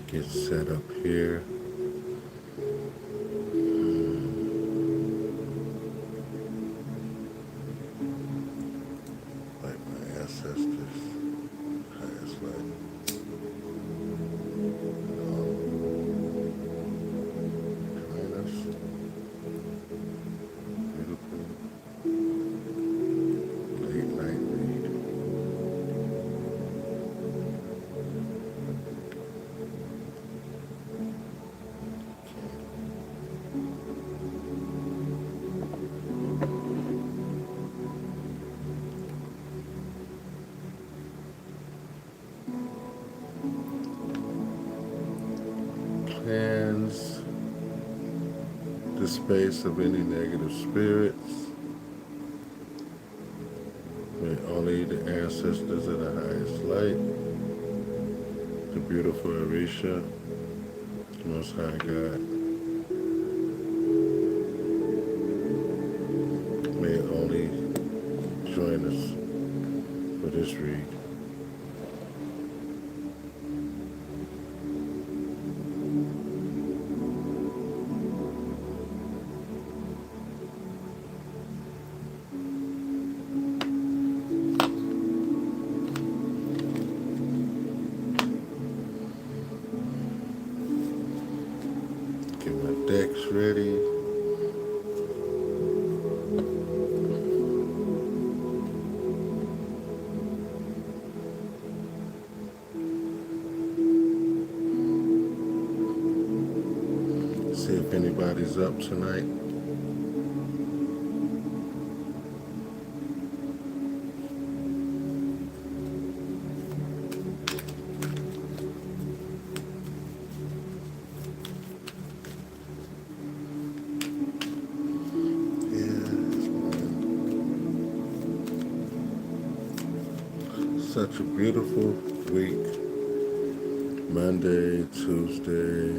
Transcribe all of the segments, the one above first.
Get set up here. Like my ancestors. Highest light. Join us. Beautiful late night read. Cleanse the space of any negative spirits. May only the ancestors of the highest light, the beautiful Orisha, the Most High God, may only join us for this read. Get my decks ready. See if anybody's up tonight. Such a beautiful week. Monday, Tuesday,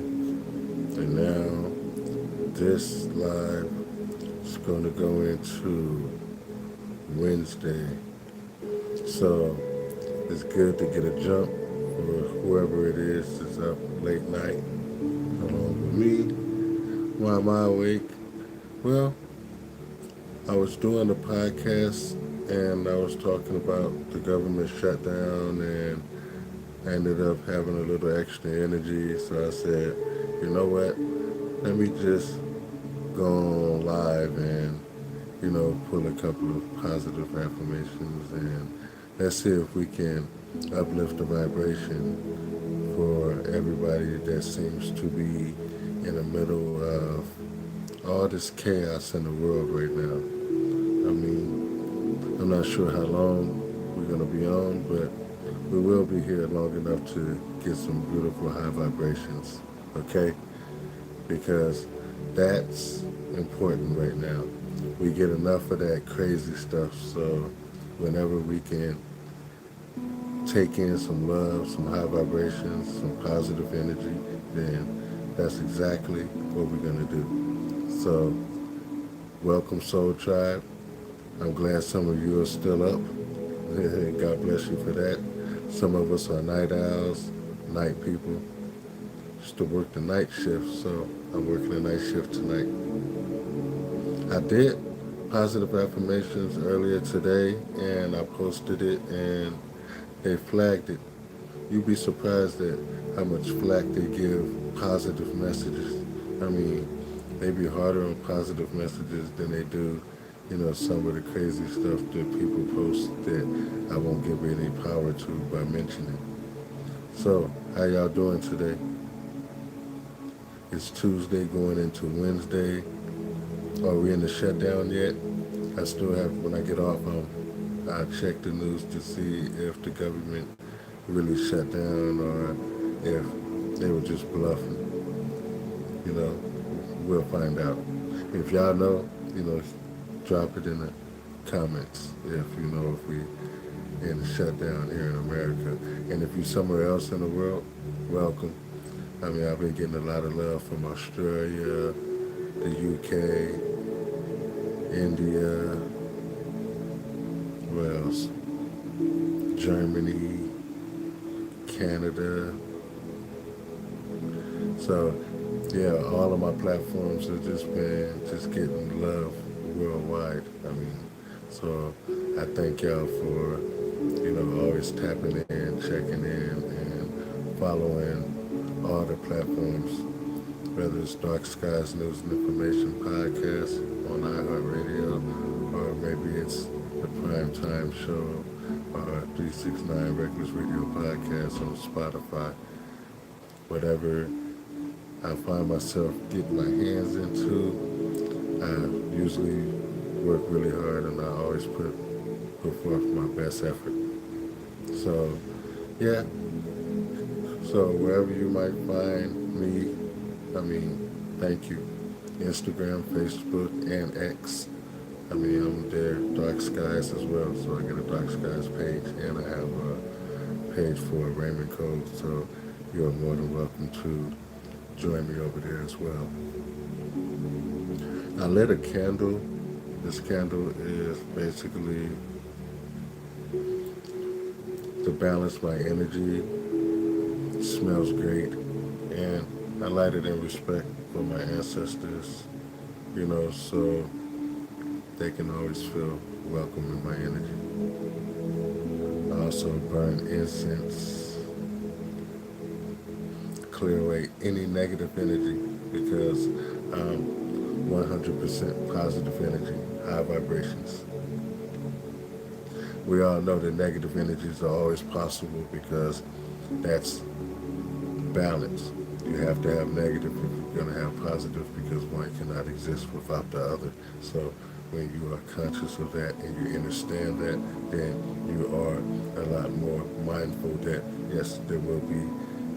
and now this live is going to go into Wednesday. So it's good to get a jump for whoever it is that's up late night along with me. Why am I awake? Well, I was doing a podcast and I was talking about the government shutdown and I ended up having a little extra energy. So I said, you know what? Let me just go on live and, pull a couple of positive affirmations and let's see if we can uplift the vibration for everybody that seems to be in the middle of all this chaos in the world right now. I mean, I'm not sure how long we're going to be on, but we will be here long enough to get some beautiful high vibrations, okay? Because that's important right now. We get enough of that crazy stuff, so whenever we can take in some love, some high vibrations, some positive energy, then that's exactly what we're going to do. So, welcome Soul Tribe. I'm glad some of you are still up. God bless you for that. Some of us are night owls, night people. Used to work the night shift, so I'm working the night shift tonight. I did positive affirmations earlier today, and I posted it, and they flagged it. You'd be surprised at how much flack they give positive messages. I mean, they be harder on positive messages than they do, some of the crazy stuff that people post that I won't give any power to by mentioning. So, how y'all doing today? It's Tuesday going into Wednesday. Are we in the shutdown yet? I still have, when I get off, I check the news to see if the government really shut down or if they were just bluffing. You know, we'll find out. If y'all know, drop it in the comments if we in the shutdown here in America. And if you're somewhere else in the world, welcome. I mean, I've been getting a lot of love from Australia, the UK, India, where else? Germany, Canada, So, yeah, all of my platforms have just been just getting love worldwide. I mean, so I thank y'all for, always tapping in, checking in, and following all the platforms, whether it's Dark Skies News and Information Podcast on iHeartRadio, or maybe it's the Prime Time Show, or 369 Reckless Radio Podcast on Spotify. Whatever I find myself getting my hands into, I usually work really hard and I always put forth my best effort. So, yeah, so wherever you might find me, I mean, thank you. Instagram, Facebook, and X. I mean, I'm there, Dark Skies as well. So I get a Dark Skies page, and I have a page for Raymond Code. So you're more than welcome to join me over there as well. I lit a candle. This candle is basically to balance my energy. It smells great, and I light it in respect for my ancestors, so they can always feel welcome in my energy. I also burn incense, clear away any negative energy because I'm 100% positive energy, high vibrations. We all know that negative energies are always possible because that's balance. You have to have negative if you're going to have positive because one cannot exist without the other. So when you are conscious of that and you understand that, then you are a lot more mindful that, yes, there will be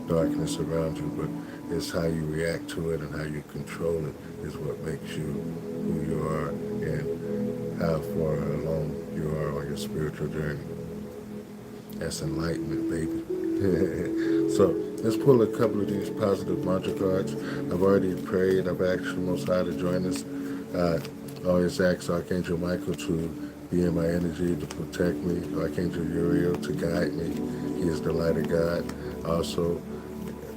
darkness around you, but it's how you react to it and how you control it is what makes you who you are and how far along you are on your spiritual journey. That's enlightenment, baby. So let's pull a couple of these positive mantra cards. I've already prayed. I've asked the Most High to join us. I always ask Archangel Michael to be in my energy, to protect me. Archangel Uriel to guide me. He is the light of God. I also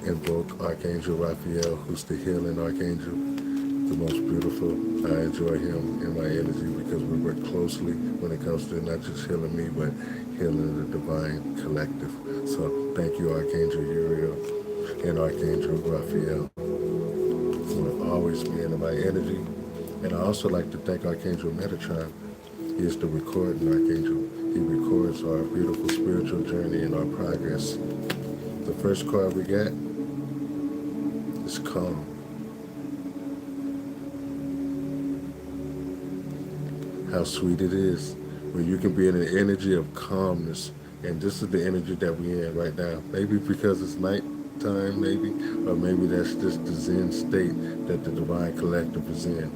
invoke Archangel Raphael, who's the healing archangel, the most beautiful. I enjoy him in my energy because we work closely when it comes to not just healing me, but healing the divine collective. So thank you, Archangel Uriel and Archangel Raphael, for always being in my energy. And I also like to thank Archangel Metatron. He is the recording archangel. He records our beautiful spiritual journey and our progress. The first card we got is calm. How sweet it is when you can be in an energy of calmness. And this is the energy that we're in right now. Maybe because it's nighttime, maybe, or maybe that's just the Zen state that the Divine Collective is in.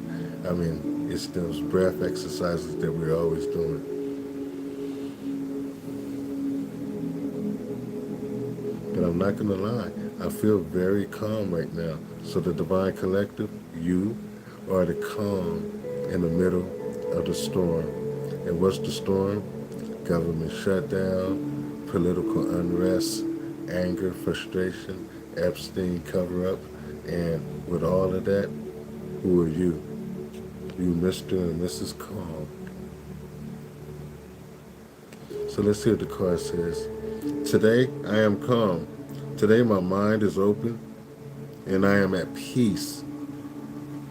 I mean, it's those breath exercises that we're always doing. But I'm not going to lie, I feel very calm right now. So the Divine Collective, you, are the calm in the middle of the storm. And what's the storm? Government shutdown, political unrest, anger, frustration, Epstein cover-up. And with all of that, who are you? You Mr. and Mrs. Calm. So let's see what the card says. Today, I am calm. Today, my mind is open, and I am at peace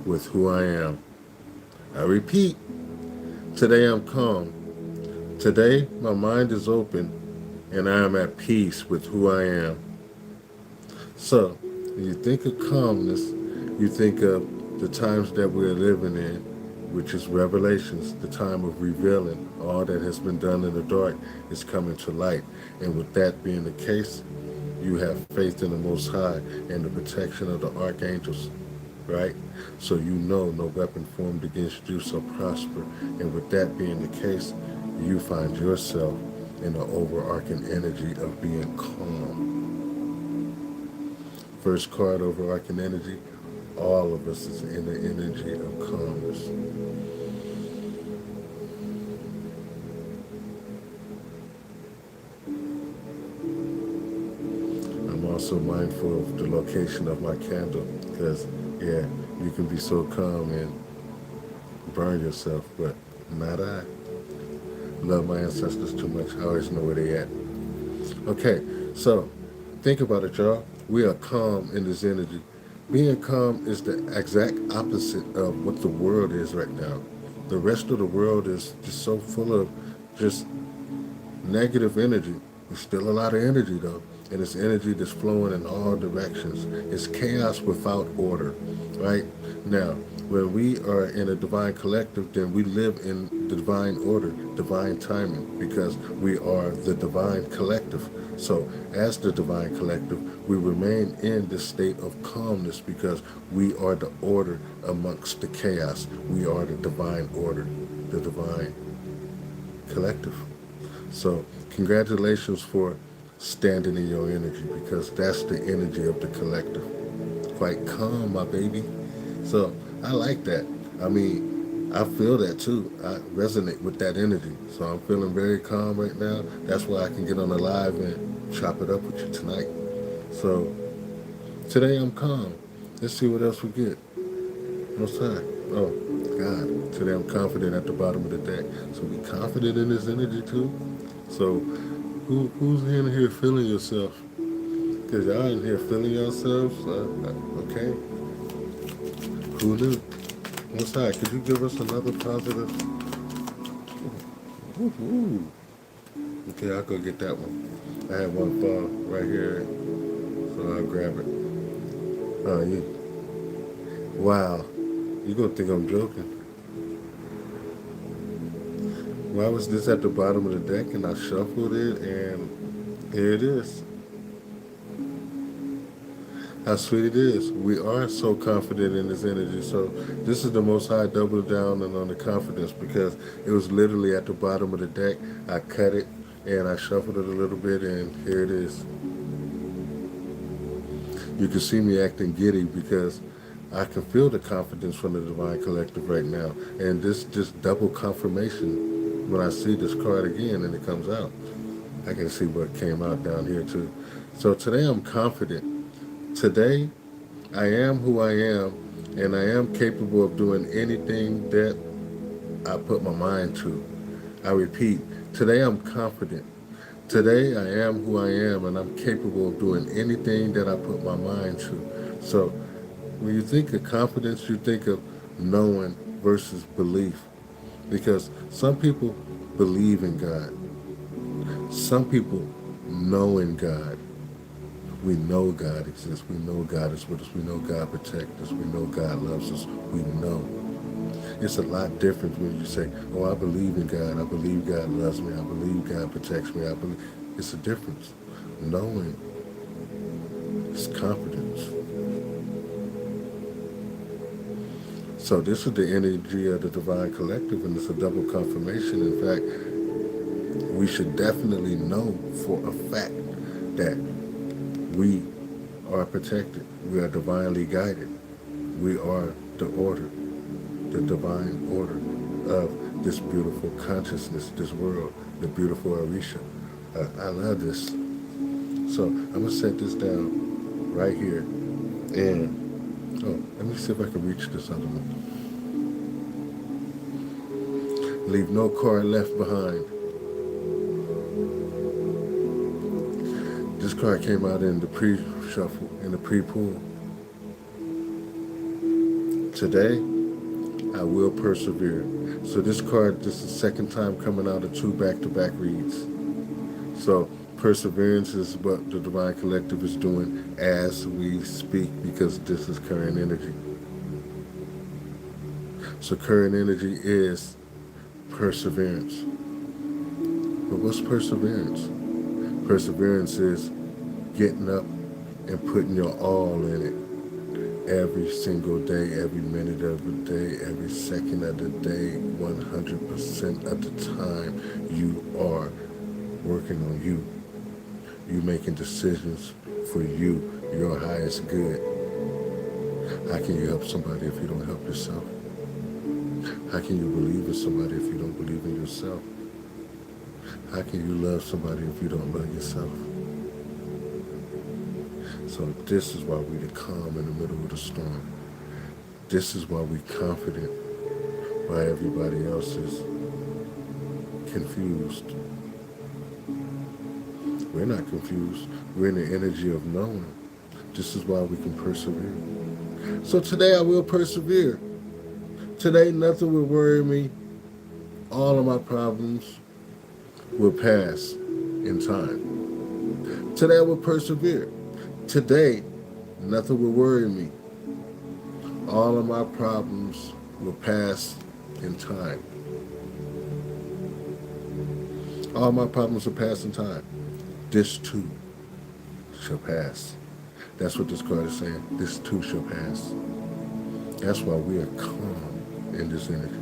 with who I am. I repeat, today I'm calm. Today, my mind is open, and I am at peace with who I am. So, when you think of calmness, you think of the times that we're living in, which is Revelations, the time of revealing. All that has been done in the dark is coming to light. And with that being the case, you have faith in the Most High and the protection of the archangels, right? So you know no weapon formed against you shall prosper. And with that being the case, you find yourself in the overarching energy of being calm. First card, overarching energy. All of us is in the energy of calmness. I'm also mindful of the location of my candle because, yeah, you can be so calm and burn yourself, but not I. Love my ancestors too much. I always know where they at. Okay, so think about it, y'all. We are calm in this energy. Being calm is the exact opposite of what the world is right now. The rest of the world is just so full of just negative energy. There's still a lot of energy though, and it's energy that's flowing in all directions. It's chaos without order, right? Now, when we are in a divine collective, then we live in the divine order, divine timing, because we are the divine collective. So, as the divine collective, we remain in this state of calmness because we are the order amongst the chaos. We are the divine order, the divine collective. So, congratulations for standing in your energy because that's the energy of the collective. Quite calm, my baby. So, I like that. I mean, I feel that too. I resonate with that energy. So, I'm feeling very calm right now. That's why I can get on the live and chop it up with you tonight. So, today I'm calm. Let's see what else we get. What's that? Oh, God. Today I'm confident at the bottom of the deck. So, be confident in this energy too. So, who's in here feeling yourself? Because y'all in here feeling yourselves. Okay. Who knew? What's that? Could you give us another positive? Woo-hoo. Okay, I'll go get that one. I have one fall right here, so I'll grab it. Oh, you. Wow. You're going to think I'm joking. Why was this at the bottom of the deck and I shuffled it and here it is? How sweet it is. We are so confident in this energy. So this is the most high double down and on the confidence because it was literally at the bottom of the deck. I cut it and I shuffled it a little bit and here it is. You can see me acting giddy because I can feel the confidence from the Divine Collective right now. And this just double confirmation when I see this card again and it comes out. I can see what came out down here too. So today I'm confident. Today, I am who I am, and I am capable of doing anything that I put my mind to. I repeat, today I'm confident. Today, I am who I am, and I'm capable of doing anything that I put my mind to. So, when you think of confidence, you think of knowing versus belief. Because some people believe in God, some people know in God. We know God exists. We know God is with us. We know God protects us. We know God loves us. We know. It's a lot different when you say, oh, I believe in God. I believe God loves me. I believe God protects me. I believe. It's a difference. Knowing is confidence. So this is the energy of the Divine Collective, and it's a double confirmation. In fact, we should definitely know for a fact that we are protected. We are divinely guided. We are the order, the divine order of this beautiful consciousness, this world, the beautiful Orisha. I love this. So I'm going to set this down right here. And, let me see if I can reach this other one. Leave no card left behind. This card came out in the pre-shuffle, in the pre-pull. Today, I will persevere. So this card, this is the second time coming out of 2 back-to-back reads. So perseverance is what the Divine Collective is doing as we speak because this is current energy. So current energy is perseverance. But what's perseverance? Perseverance is getting up and putting your all in it every single day, every minute of the day, every second of the day, 100% of the time. You are working on you. You making decisions for you, your highest good. How can you help somebody if you don't help yourself? How can you believe in somebody if you don't believe in yourself? How can you love somebody if you don't love yourself? So this is why we the calm in the middle of the storm. This is why we confident while everybody else is confused. We're not confused. We're in the energy of knowing. This is why we can persevere. So today I will persevere. Today nothing will worry me. All of my problems will pass in time. Today I will persevere. Today nothing will worry me. All of my problems will pass in time. All my problems will pass in time. This too shall pass. That's what this card is saying. This too shall pass. That's why we are calm in this energy.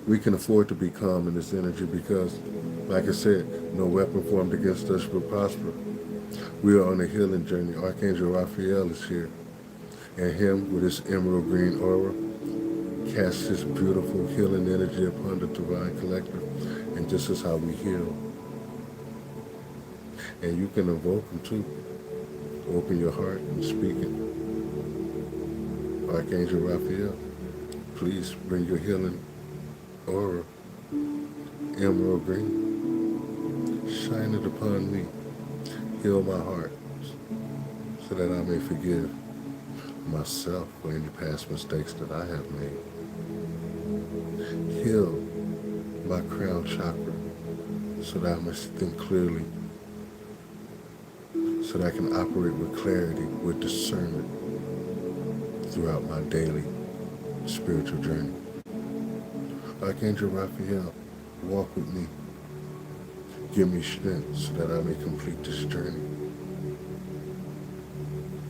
We can afford to be calm in this energy because, like I said, no weapon formed against us will prosper. We are on a healing journey. Archangel Raphael is here. And him, with his emerald green aura, casts his beautiful healing energy upon the Divine Collective. And this is how we heal. And you can invoke him too. Open your heart and speak it. Archangel Raphael, please bring your healing aura, emerald green. Shine it upon me. Heal my heart so that I may forgive myself for any past mistakes that I have made. Heal my crown chakra so that I may think clearly, so that I can operate with clarity, with discernment throughout my daily spiritual journey. Archangel Raphael, walk with me. Give me strength so that I may complete this journey.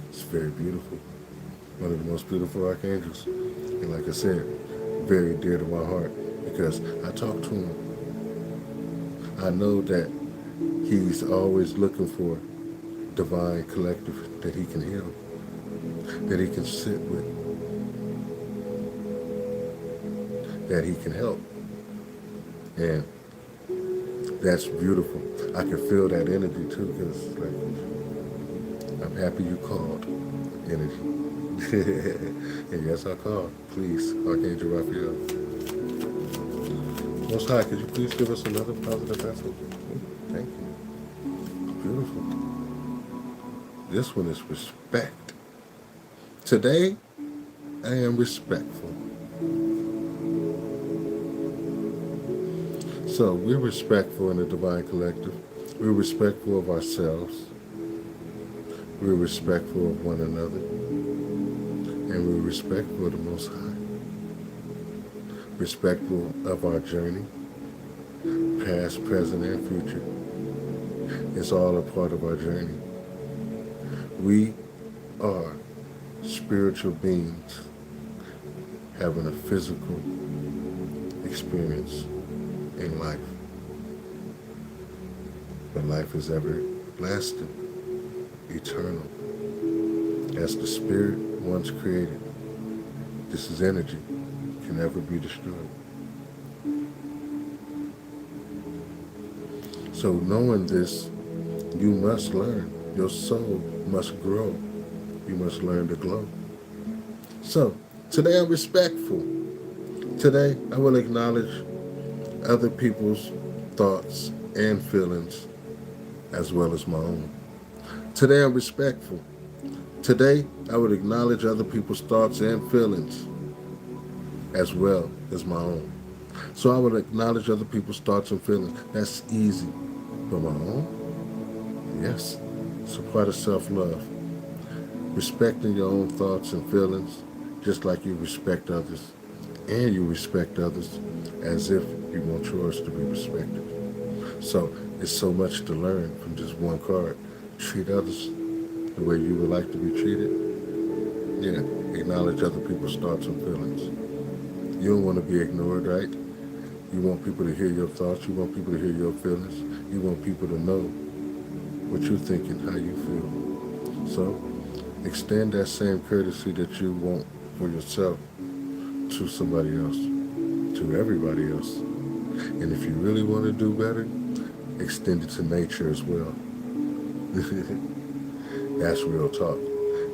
It's very beautiful. One of the most beautiful archangels. And like I said, very dear to my heart because I talk to him. I know that he's always looking for divine collective that he can heal, that he can sit with, that he can help. And that's beautiful. I can feel that energy too because like, I'm happy you called energy. And yes, I called. Please, Archangel Raphael. Most High, could you please give us another positive message? Thank you. Beautiful. This one is respect. Today, I am respectful. So we're respectful in the Divine Collective. We're respectful of ourselves. We're respectful of one another. And we're respectful of the Most High. Respectful of our journey, past, present, and future. It's all a part of our journey. We are spiritual beings having a physical experience in life. But life is everlasting, eternal. As the spirit once created, this is energy, can never be destroyed. So knowing this, you must learn. Your soul must grow. You must learn to glow. So today I'm respectful. Today I will acknowledge other people's thoughts and feelings as well as my own. Today I'm respectful. Today I would acknowledge other people's thoughts and feelings as well as my own. So I would acknowledge other people's thoughts and feelings. That's easy. But my own? Yes. It's a part of self-love. Respecting your own thoughts and feelings just like you respect others. And you respect others as if you want yours to be respected. So it's so much to learn from just one card. Treat others the way you would like to be treated. Yeah, acknowledge other people's thoughts and feelings. You don't want to be ignored, right? You want people to hear your thoughts. You want people to hear your feelings. You want people to know what you're thinking, how you feel. So extend that same courtesy that you want for yourself to somebody else, to everybody else. And if you really want to do better, extended to nature as well. That's real talk.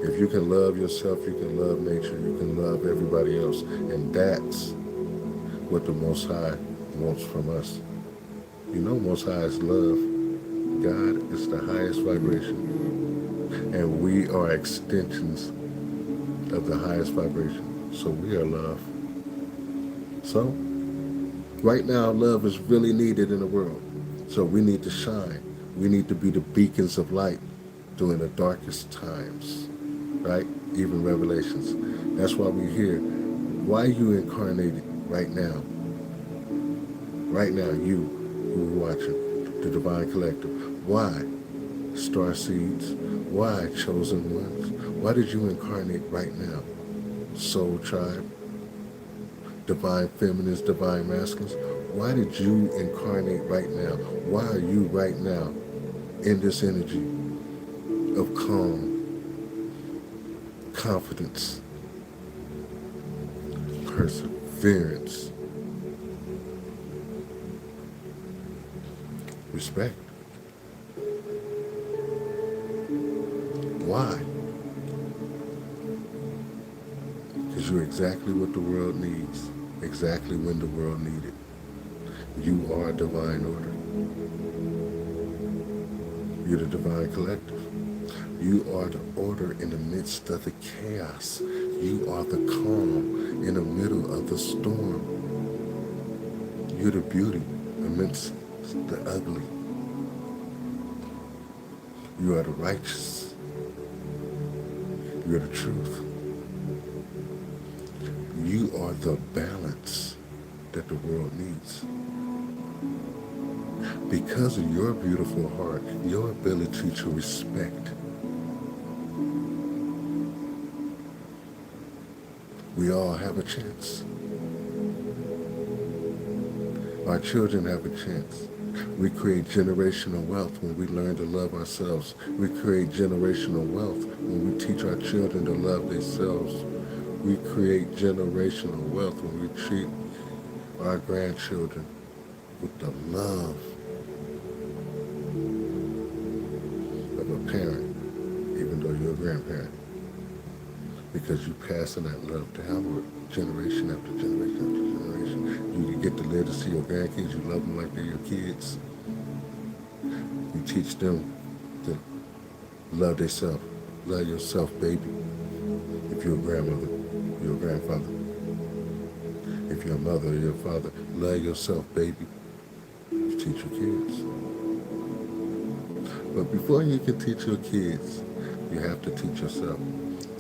If you can love yourself, you can love nature, you can love everybody else. And that's what the Most High wants from us. You know, Most High is love. God is the highest vibration. And we are extensions of the highest vibration. So we are love. So, right now, love is really needed in the world. So we need to shine. We need to be the beacons of light during the darkest times, right? Even Revelations. That's why we're here. Why you incarnated right now? Right now, you who are watching, the Divine Collective. Why? Star seeds. Why chosen ones? Why did you incarnate right now? Soul tribe, divine feminines, divine masculines. Why did you incarnate right now? Why are you right now in this energy of calm, confidence, perseverance, respect? Why? Because you're exactly what the world needs, exactly when the world needed. You are divine order. You're the divine collective. You are the order in the midst of the chaos. You are the calm in the middle of the storm. You're the beauty amidst the ugly. You are the righteous. You're the truth. You are the balance that the world needs. Because of your beautiful heart, your ability to respect, we all have a chance. Our children have a chance. We create generational wealth when we learn to love ourselves. We create generational wealth when we teach our children to love themselves. We create generational wealth when we treat our grandchildren with the love of a parent, even though you're a grandparent. Because you're passing that love downward, generation after generation after generation. You get to live to see your grandkids, you love them like they're your kids. You teach them to love themselves. Love yourself, baby. If you're a grandmother, you're a grandfather. If you're a mother or your father, love yourself, baby. You teach your kids. But before you can teach your kids, you have to teach yourself.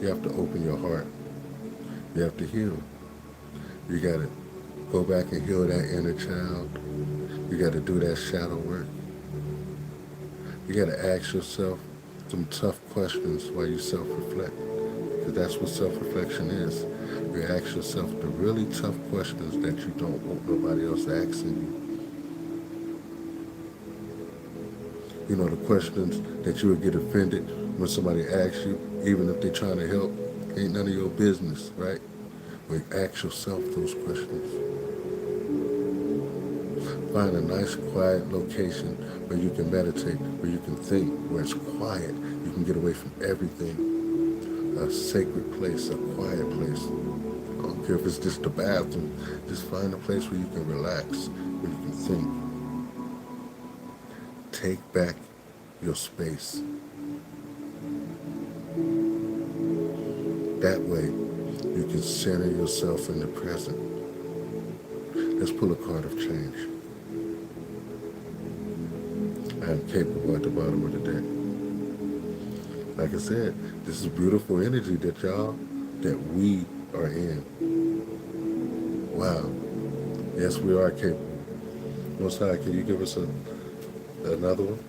You have to open your heart. You have to heal. You got to go back and heal that inner child. You got to do that shadow work. You got to ask yourself some tough questions while you self-reflect. Because that's what self-reflection is. You ask yourself the really tough questions that you don't want nobody else asking you. You know, the questions that you would get offended when somebody asks you, even if they're trying to help, ain't none of your business, right? But ask yourself those questions. Find a nice, quiet location where you can meditate, where you can think, where it's quiet. You can get away from everything. A sacred place, a quiet place. I don't care if it's just the bathroom. Just find a place where you can relax, where you can think. Take back your space. That way, you can center yourself in the present. Let's pull a card of change. I am capable at the bottom of the deck. Like I said, this is beautiful energy that we are in. Wow. Yes, we are capable. Most High, can you give us another one?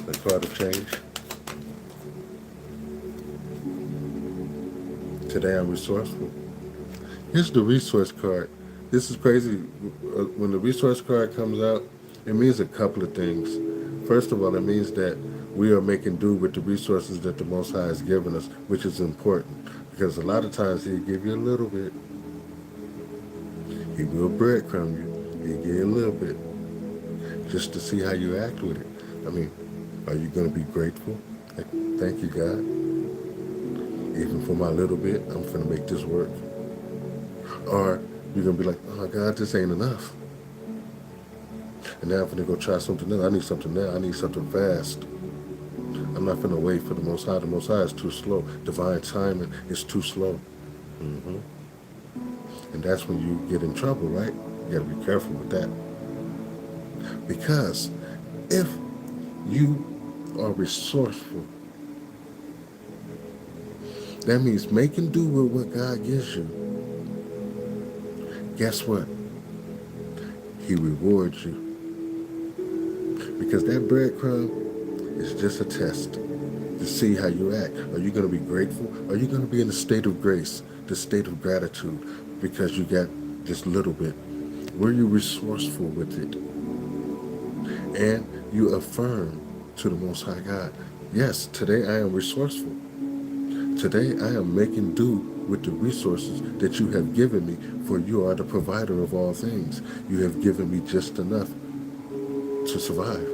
A card of change. Today I'm resourceful. Here's the resource card. This is crazy. When the resource card comes out, it means a couple of things. First of all, it means that we are making do with the resources that the Most High has given us, which is important. Because a lot of times He'll give you a little bit. He will breadcrumb you. He'll give you a little bit. just to see how you act with it. I mean, are you going to be grateful? Like, thank you, God. Even for my little bit, I'm going to make this work. Or you're going to be like, oh, God, this ain't enough. And now I'm going to go try something new. I need something now. I need something fast. I'm not going to wait for the Most High. The Most High is too slow. Divine timing is too slow. hmm And that's when you get in trouble, right? You got to be careful with that. Because if you are resourceful, that means making do with what God gives you. Guess what? He rewards you. Because that breadcrumb is just a test to see how you act. Are you going to be grateful? Are you going to be in a state of grace, the state of gratitude, because you got this little bit? Were you resourceful with it? And you affirm to the Most High God, yes, today I am resourceful. Today I am making do with the resources that you have given me, for you are the provider of all things. You have given me just enough to survive.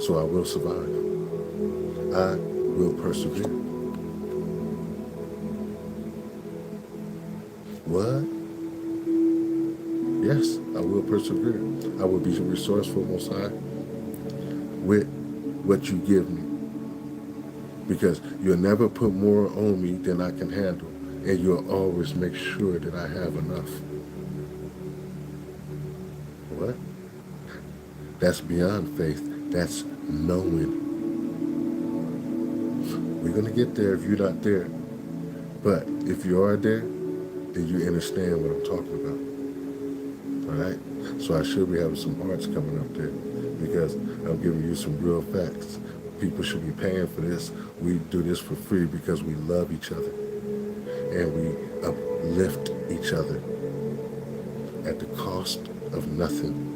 So I will survive. I will persevere. What? Yes, I will persevere. I will be resourceful, Most High, with what you give me. Because you'll never put more on me than I can handle. And you'll always make sure that I have enough. What? That's beyond faith. That's knowing. We're going to get there if you're not there. But if you are there, then you understand what I'm talking about. All right? So I should be having some hearts coming up there, because I'm giving you some real facts. People should be paying for this. We do this for free because we love each other. And we uplift each other at the cost of nothing.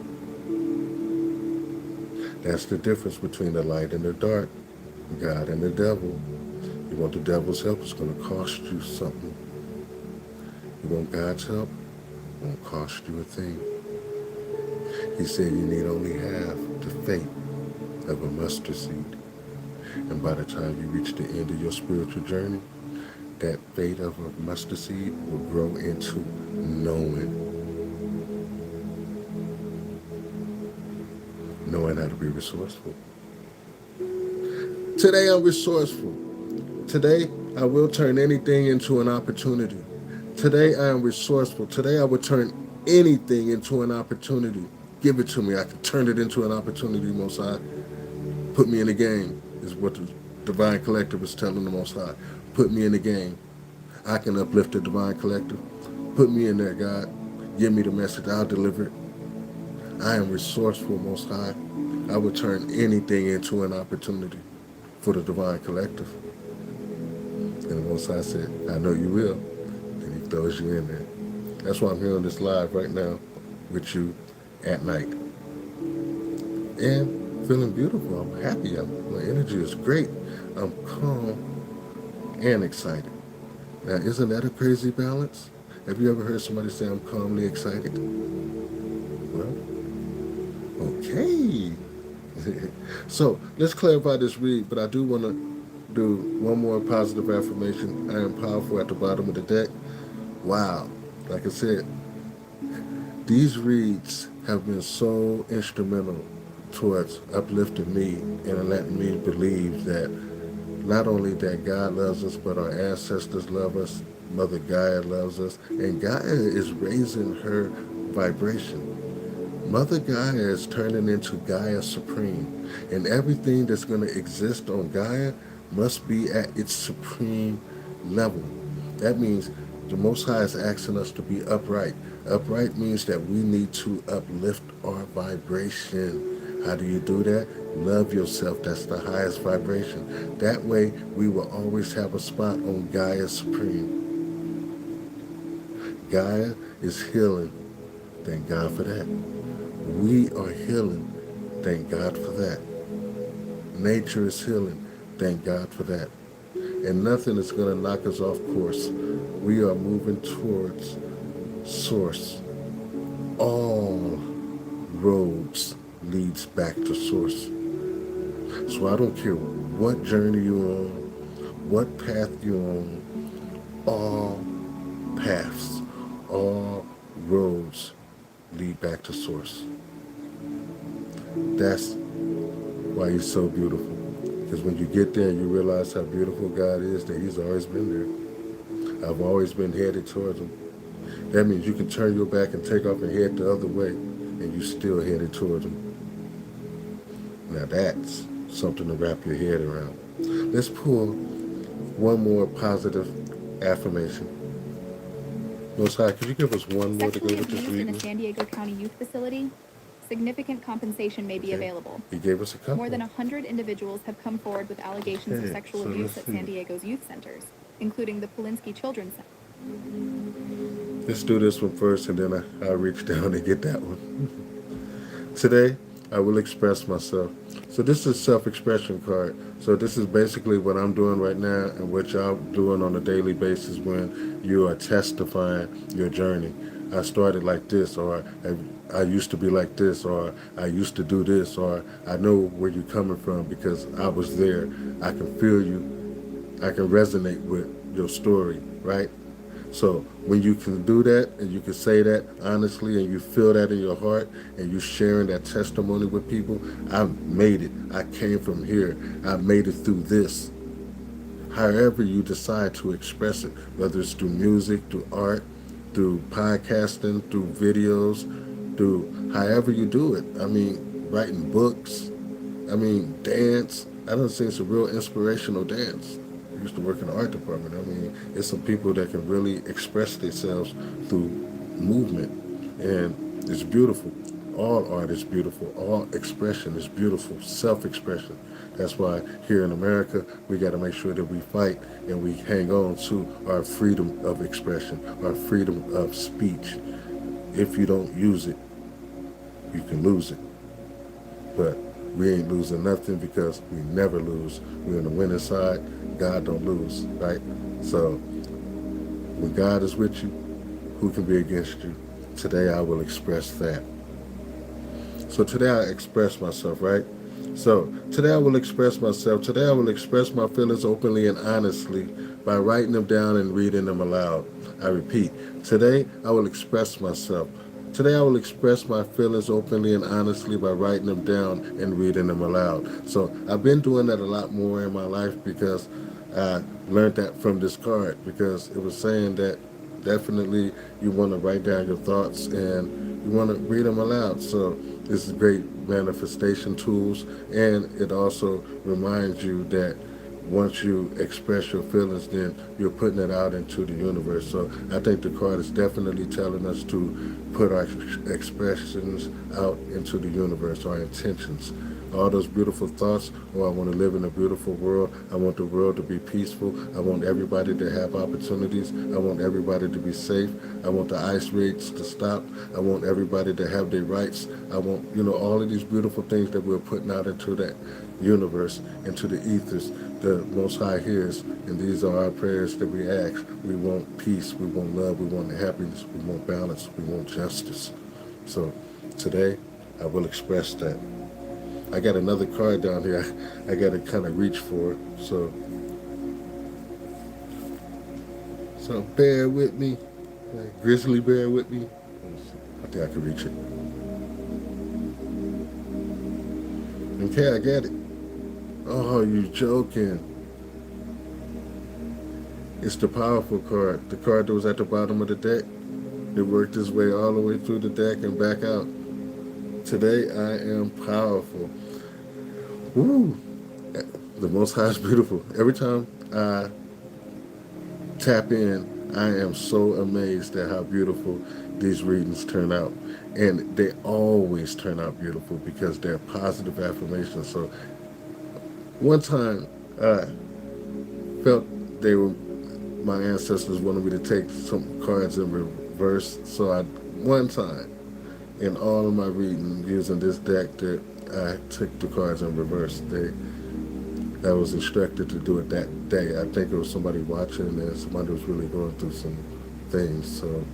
That's the difference between the light and the dark, God and the devil. You want the devil's help, it's going to cost you something. You want God's help, it won't cost you a thing. He said you need only have the faith of a mustard seed. And by the time you reach the end of your spiritual journey, that faith of a mustard seed will grow into knowing. Knowing how to be resourceful. Today I'm resourceful. Today I will turn anything into an opportunity. Today I am resourceful. Today I will turn anything into an opportunity. Give it to me. I can turn it into an opportunity, Most High. Put me in the game, is what the Divine Collective is telling the Most High. Put me in the game. I can uplift the Divine Collective. Put me in there, God. Give me the message. I'll deliver it. I am resourceful, Most High. I will turn anything into an opportunity for the Divine Collective. And the Most High said, I know you will. And he throws you in there. That's why I'm here on this live right now with you at night. And feeling beautiful. I'm happy. My energy is great. I'm calm and excited. Now, isn't that a crazy balance? Have you ever heard somebody say, I'm calmly excited? Well, okay. So, let's clarify this read, but I do want to do one more positive affirmation. I am powerful at the bottom of the deck. Wow. Like I said, these reads have been so instrumental towards uplifting me and letting me believe that not only that God loves us, but our ancestors love us, Mother Gaia loves us, and Gaia is raising her vibration. Mother Gaia is turning into Gaia Supreme, and everything that's going to exist on Gaia must be at its supreme level. That means the Most High is asking us to be upright. Upright means that we need to uplift our vibration. How do you do that? Love yourself. That's the highest vibration. That way, we will always have a spot on Gaia Supreme. Gaia is healing. Thank God for that. We are healing. Thank God for that. Nature is healing. Thank God for that. And nothing is going to knock us off course. We are moving towards Source. All roads leads back to source. So I don't care what journey you're on, what path you're on, all paths, all roads lead back to source. That's why he's so beautiful. Because when you get there and you realize how beautiful God is, that he's always been there. I've always been headed towards him. That means you can turn your back and take off and head the other way, and you still headed towards him. Now that's something to wrap your head around. Let's pull one more positive affirmation. Most High, could you give us one more to go Sexually with this abused in a reading? San Diego County youth facility, significant compensation may be Okay. available. He gave us a couple. More than 100 individuals have come forward with allegations of Okay, sexual so abuse let's at see. San Diego's youth centers, including the Polinsky Children's Center. Let's do this one first, and then I'll reach down and get that one. Today, I will express myself. So this is a self-expression card. So this is basically what I'm doing right now and what y'all doing on a daily basis when you are testifying your journey. I started like this, or I used to be like this, or I used to do this, or I know where you're coming from because I was there. I can feel you. I can resonate with your story, right? So when you can do that and you can say that honestly and you feel that in your heart and you sharing that testimony with people, I made it. I came from here. I made it through this. However you decide to express it, whether it's through music, through art, through podcasting, through videos, through however you do it. I mean, writing books. I mean, dance. I don't say it's a real inspirational dance. I used to work in the art department. I mean, it's some people that can really express themselves through movement, and it's beautiful. All art is beautiful. All expression is beautiful. Self-expression. That's why here in America, we got to make sure that we fight and we hang on to our freedom of expression, our freedom of speech. If you don't use it, you can lose it. But we ain't losing nothing because we never lose. We're on the winning side. God don't lose, right? So when God is with you, who can be against you? Today I will express that. So today I express myself, right? So today I will express myself. Today I will express my feelings openly and honestly by writing them down and reading them aloud. I repeat, today I will express myself. Today I will express my feelings openly and honestly by writing them down and reading them aloud. So I've been doing that a lot more in my life because I learned that from this card because it was saying that definitely you want to write down your thoughts and you want to read them aloud. So this is great manifestation tools, and it also reminds you that once you express your feelings, then you're putting it out into the universe. So I think the card is definitely telling us to put our expressions out into the universe, our intentions. All those beautiful thoughts. Oh, I want to live in a beautiful world. I want the world to be peaceful. I want everybody to have opportunities. I want everybody to be safe. I want the ICE raids to stop. I want everybody to have their rights. I want, all of these beautiful things that we're putting out into that universe, into the ethers. The Most High hears, and these are our prayers that we ask. We want peace. We want love. We want happiness. We want balance. We want justice. So today, I will express that. I got another card down here. I got to kind of reach for it. So bear with me. Grizzly bear with me. I think I can reach it. Okay, I got it. Oh, you joking. It's the powerful card. The card that was at the bottom of the deck. It worked its way all the way through the deck and back out. Today I am powerful. Woo! The Most High is beautiful. Every time I tap in, I am so amazed at how beautiful these readings turn out. And they always turn out beautiful because they're positive affirmations. So one time I felt my ancestors wanted me to take some cards in reverse. So one time in all of my reading using this deck that I took the cards in reverse. I was instructed to do it that day. I think it was somebody watching and somebody was really going through some things. So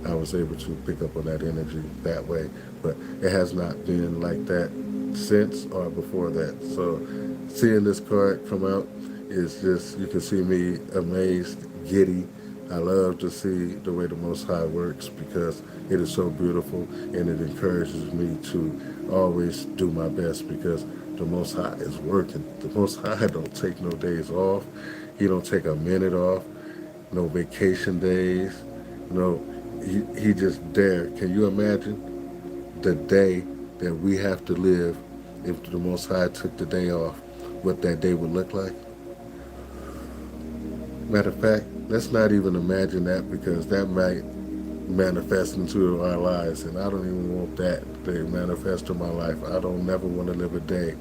I was able to pick up on that energy that way. but it has not been like that since or before that. So seeing this card come out is just, you can see me amazed, giddy. I love to see the way the Most High works because it is so beautiful and it encourages me to always do my best because the Most High is working. The Most High don't take no days off. He don't take a minute off, no vacation days. No, he just there. Can you imagine the day that we have to live if the Most High took the day off? What that day would look like? Matter of fact, let's not even imagine that because that might manifest into our lives, and I don't even want that to manifest in my life. I don't never want to live a day,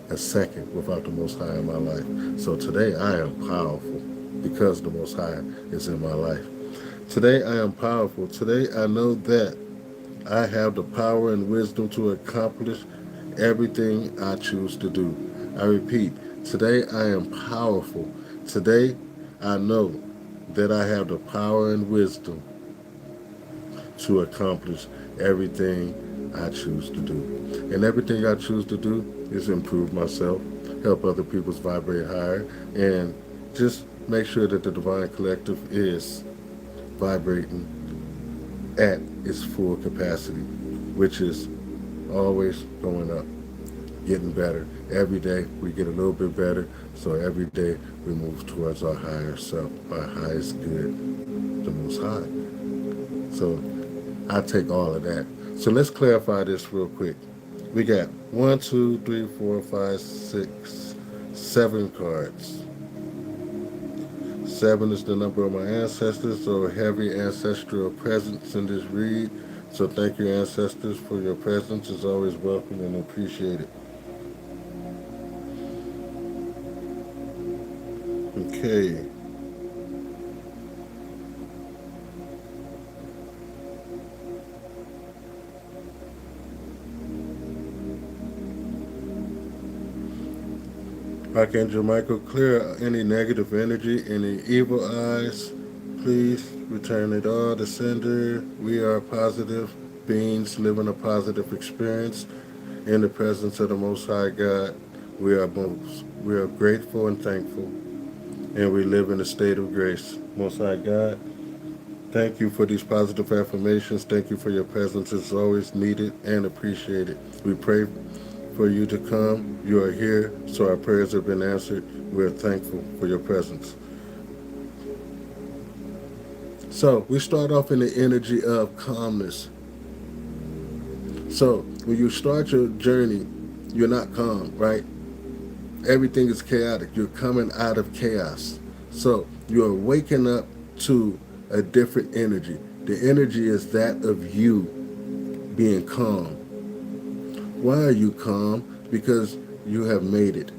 a second without the Most High in my life. So today I am powerful because the Most High is in my life. Today I am powerful. Today I know that I have the power and wisdom to accomplish everything I choose to do. I repeat, today I am powerful. Today I know that I have the power and wisdom to accomplish everything I choose to do. And everything I choose to do is improve myself, help other people's vibrate higher, and just make sure that the Divine Collective is vibrating at its full capacity, which is always going up, getting better. Every day we get a little bit better, so every day we move towards our higher self, our highest good, the Most High. So I take all of that. So let's clarify this real quick. We got 1, 2, 3, 4, 5, 6, 7 cards. 7 is the number of my ancestors, so heavy ancestral presence in this read. So thank you, ancestors, for your presence. It's always welcome and appreciated. Okay. Archangel Michael, clear any negative energy, any evil eyes. Please return it all to sender. We are positive beings living a positive experience in the presence of the Most High God. We are grateful and thankful, and we live in a state of grace. Most High God, thank you for these positive affirmations. Thank you for your presence. It's always needed and appreciated. We pray for you to come. You are here, so our prayers have been answered. We are thankful for your presence. So we start off in the energy of calmness. So when you start your journey, you're not calm, right? Everything is chaotic. You're coming out of chaos. So you're waking up to a different energy. The energy is that of you being calm. Why are you calm? Because you have made it.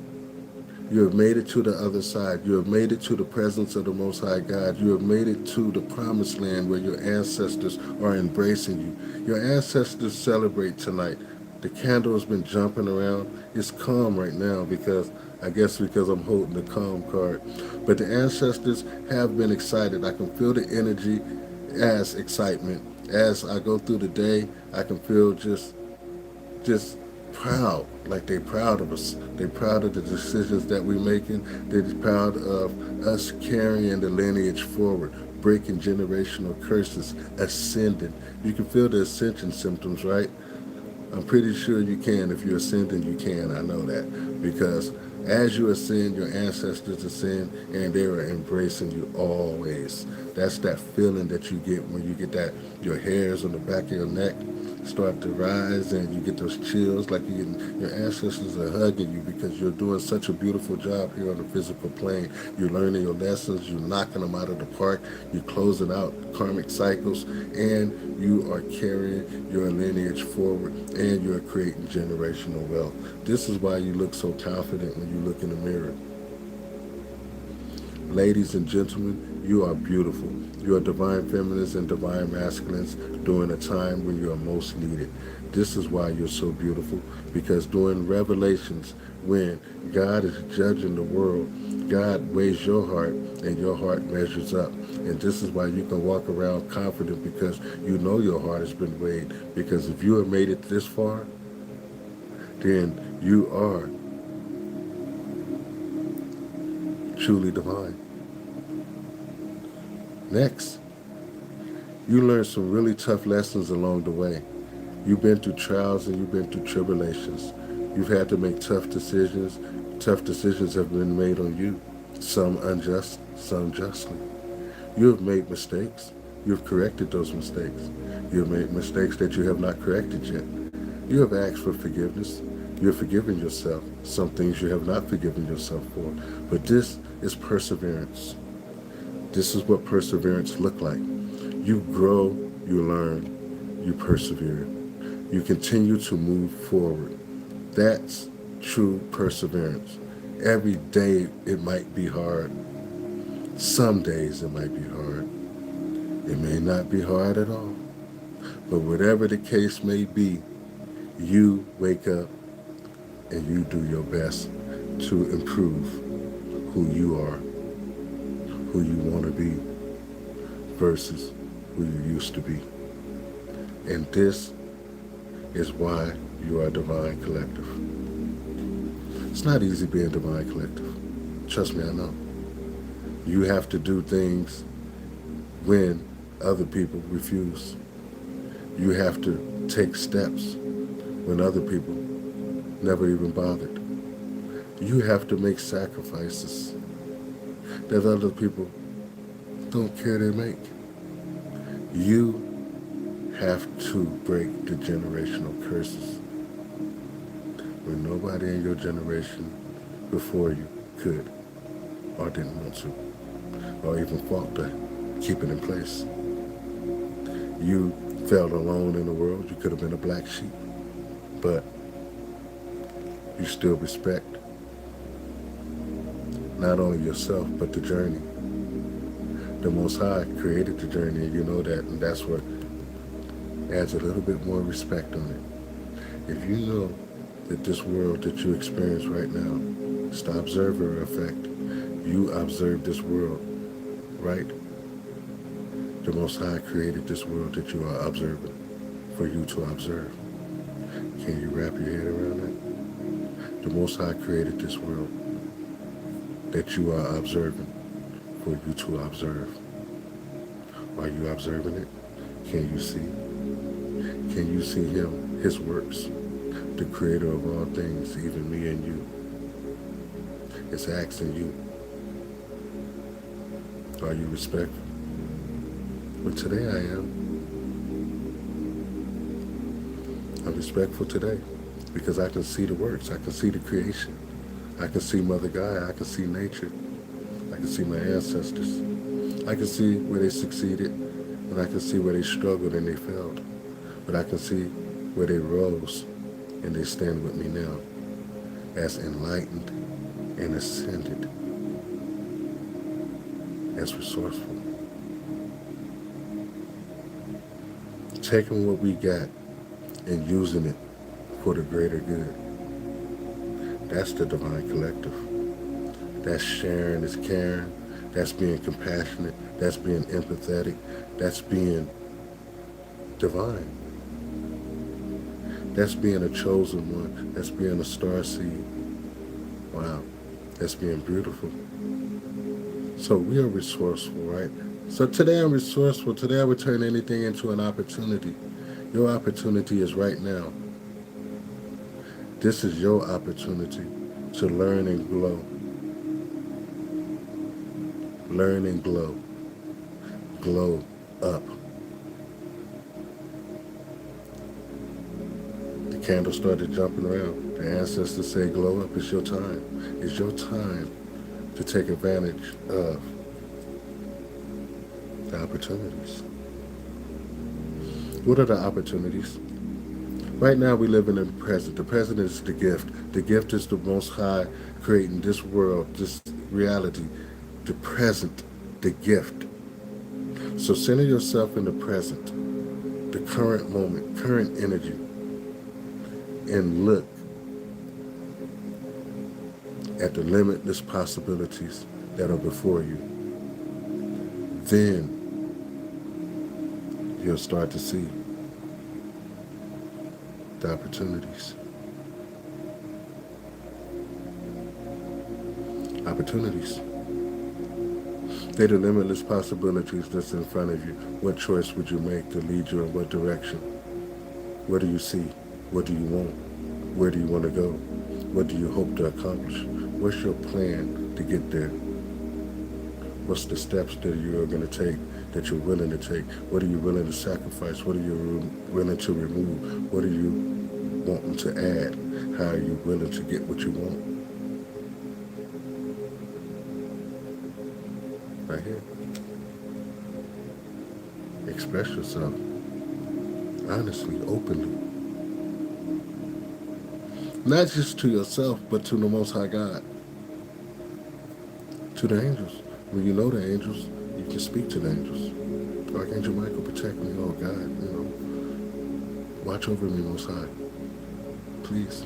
You have made it to the other side. You have made it to the presence of the Most High God. You have made it to the promised land where your ancestors are embracing you. Your ancestors celebrate tonight. The candle has been jumping around. It's calm right now because I'm holding the calm card. But the ancestors have been excited. I can feel the energy as excitement. As I go through the day, I can feel just proud, like they're proud of us. They're proud of the decisions that we're making. They're proud of us carrying the lineage forward, breaking generational curses, ascending. You can feel the ascension symptoms, right? I'm pretty sure you can. If you're ascending, you can. I know that. Because as you ascend, your ancestors ascend, and they are embracing you always. That's that feeling that you get when you get that, your hairs on the back of your neck start to rise and you get those chills like your ancestors are hugging you because you're doing such a beautiful job here on the physical plane. You're learning your lessons, you're knocking them out of the park, you're closing out karmic cycles, and you are carrying your lineage forward, and you're creating generational wealth. This is why you look so confident when you look in the mirror. Ladies and gentlemen, you are beautiful. You are divine feminines and divine masculines during a time when you are most needed. This is why you're so beautiful, because during Revelations, when God is judging the world, God weighs your heart and your heart measures up. And this is why you can walk around confident, because you know your heart has been weighed. Because if you have made it this far, then you are truly divine. Next, you learned some really tough lessons along the way. You've been through trials and you've been through tribulations. You've had to make tough decisions. Tough decisions have been made on you, some unjust, some justly. You have made mistakes. You have corrected those mistakes. You have made mistakes that you have not corrected yet. You have asked for forgiveness. You have forgiven yourself. Some things you have not forgiven yourself for. But this is perseverance. This is what perseverance looks like. You grow, you learn, you persevere. You continue to move forward. That's true perseverance. Every day it might be hard. Some days it might be hard. It may not be hard at all. But whatever the case may be, you wake up and you do your best to improve who you are, who you want to be, versus who you used to be. And this is why you are Divine Collective. It's not easy being Divine Collective. Trust me, I know. You have to do things when other people refuse. You have to take steps when other people never even bothered. You have to make sacrifices that other people don't care to make. You have to break the generational curses when nobody in your generation before you could or didn't want to or even fought to keep it in place. You felt alone in the world. You could have been a black sheep, but you still respect not only yourself but the journey. The Most High created the journey, and you know that, and that's what adds a little bit more respect on it. If you know that this world that you experience right now, it's the observer effect. You observe this world, right? The Most High created this world that you are observing for you to observe. Can you wrap your head around that? The Most High created this world that you are observing for you to observe. Are you observing it? Can you see? Can you see Him, His works, the creator of all things, even me and you? It's asking you, are you respectful? But today I am. I'm respectful today because I can see the works. I can see the creation. I can see Mother Gaia. I can see nature. I can see my ancestors. I can see where they succeeded, and I can see where they struggled and they failed. But I can see where they rose, and they stand with me now as enlightened and ascended, as resourceful. Taking what we got and using it for the greater good. That's the Divine Collective. That's sharing, is caring. That's being compassionate. That's being empathetic. That's being divine. That's being a chosen one. That's being a star seed. Wow. That's being beautiful. So we are resourceful, right? So today I'm resourceful. Today I would turn anything into an opportunity. Your opportunity is right now. This is your opportunity to learn and glow. Learn and glow. Glow up. The candle started jumping around. The ancestors say glow up. It's your time. It's your time to take advantage of the opportunities. What are the opportunities? Right now we live in the present. The present is the gift. The gift is the Most High creating this world, this reality. The present, the gift. So center yourself in the present, the current moment, current energy. and look at the limitless possibilities that are before you, then you'll start to see the opportunities. Opportunities. They're the limitless possibilities that's in front of you. What choice would you make to lead you in what direction? What do you see? What do you want? Where do you want to go? What do you hope to accomplish? What's your plan to get there? What's the steps that you're going to take, that you're willing to take? What are you willing to sacrifice? What are you willing to remove? What are you wanting to add? How are you willing to get what you want? Right here. Express yourself honestly, openly. Not just to yourself, but to the Most High God, to the angels. When you know the angels, you can speak to the angels. Archangel Michael, protect me, oh God, watch over me, Most High, please.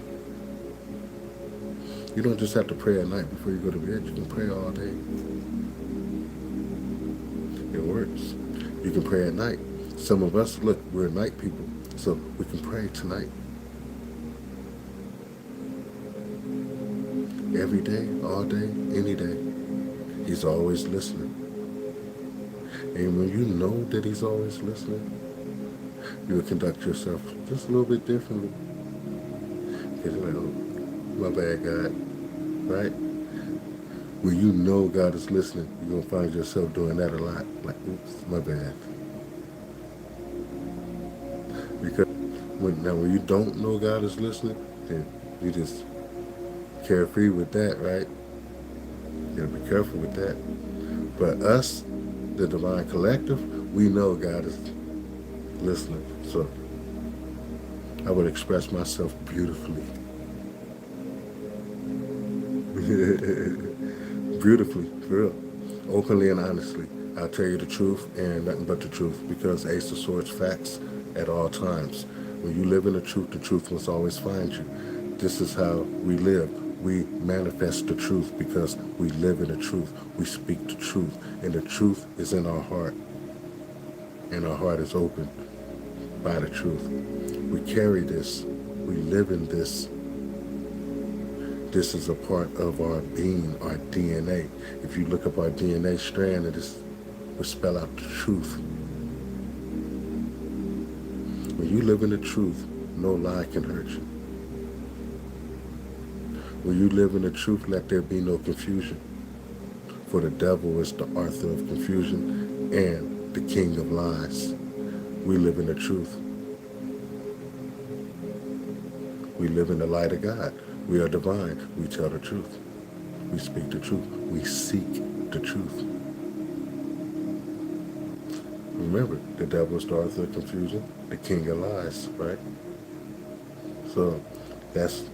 You don't just have to pray at night before you go to bed. You can pray all day. It works. You can pray at night. Some of us, look, we're night people, so we can pray tonight. Every day, all day, any day. He's always listening. And when you know that he's always listening, you will conduct yourself just a little bit differently. Because you're like, oh, my bad, God, right? When you know God is listening, you're going to find yourself doing that a lot. Like, oops, my bad. Because when you don't know God is listening, then you just carefree with that, right? You gotta be careful with that. But us, the Divine Collective, we know God is listening. So I would express myself beautifully. Beautifully, for real. Openly and honestly. I'll tell you the truth and nothing but the truth, because Ace of Swords, facts at all times. When you live in the truth must always find you. This is how we live. We manifest the truth because we live in the truth. We speak the truth, and the truth is in our heart, and our heart is open by the truth. We carry this. We live in this. This is a part of our being, our DNA. If you look up our DNA strand, it will spell out the truth. When you live in the truth, no lie can hurt you. When you live in the truth, let there be no confusion. For the devil is the author of confusion and the king of lies. We live in the truth. We live in the light of God. We are divine. We tell the truth. We speak the truth. We seek the truth. Remember, the devil is the author of confusion, the king of lies, right? So that's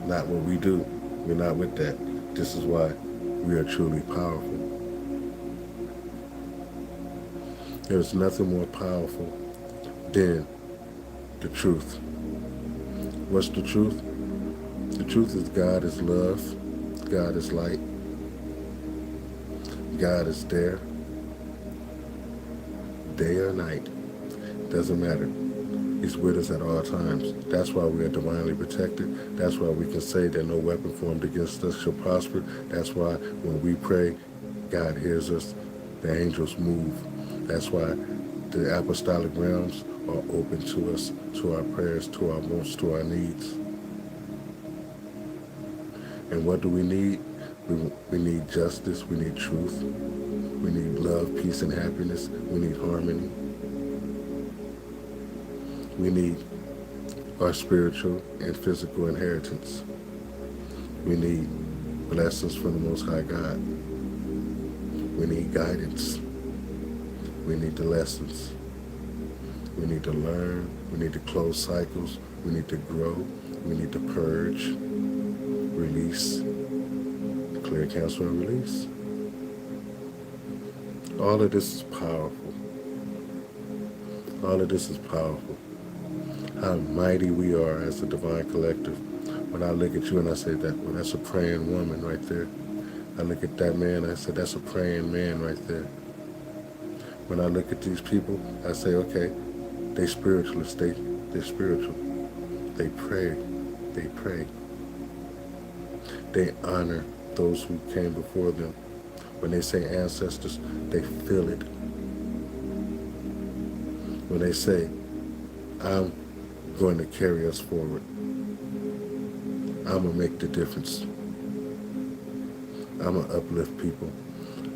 not what we do. We're not with that. This is why we are truly powerful. There's nothing more powerful than the truth. What's the truth? The truth is God is love. God is light. God is there. Day or night. Doesn't matter. He's with us at all times. That's why we are divinely protected. That's why we can say that no weapon formed against us shall prosper. That's why when we pray, God hears us. The angels move. That's why the apostolic realms are open to us, to our prayers, to our wants, to our needs. And what do we need? We need justice. We need truth. We need love, peace, and happiness. We need harmony. We need our spiritual and physical inheritance. We need blessings from the Most High God. We need guidance. We need the lessons. We need to learn. We need to close cycles. We need to grow. We need to purge, release, clear, cancel, and release. All of this is powerful. All of this is powerful. how mighty we are as a divine collective. When I look at you and I say that, well, that's a praying woman right there. I look at that man, I say, that's a praying man right there. When I look at these people, I say, okay, they spiritualists, they're spiritual. They pray, they pray. They honor those who came before them. When they say ancestors, they feel it. When they say, I'm going to carry us forward, I'm going to make the difference. I'm going to uplift people.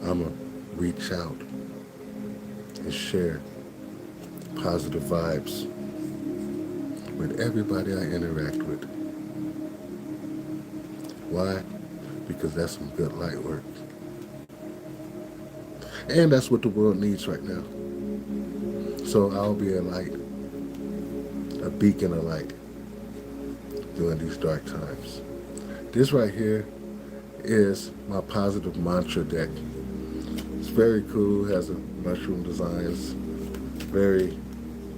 I'm going to reach out and share positive vibes with everybody I interact with. Why? Because that's some good light work. And that's what the world needs right now. So I'll be a light, a beacon of light during these dark times. This right here is my positive mantra deck. It's very cool, has a mushroom designs, very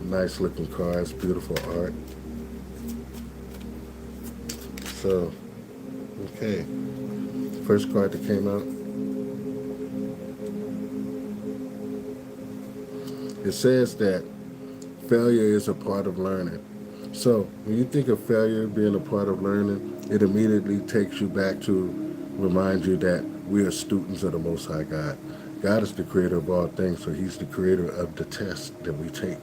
nice looking cards, beautiful art. So, okay, first card that came out, it says that failure is a part of learning. So when you think of failure being a part of learning, it immediately takes you back to remind you that we are students of the Most High God. God is the creator of all things, so he's the creator of the test that we take.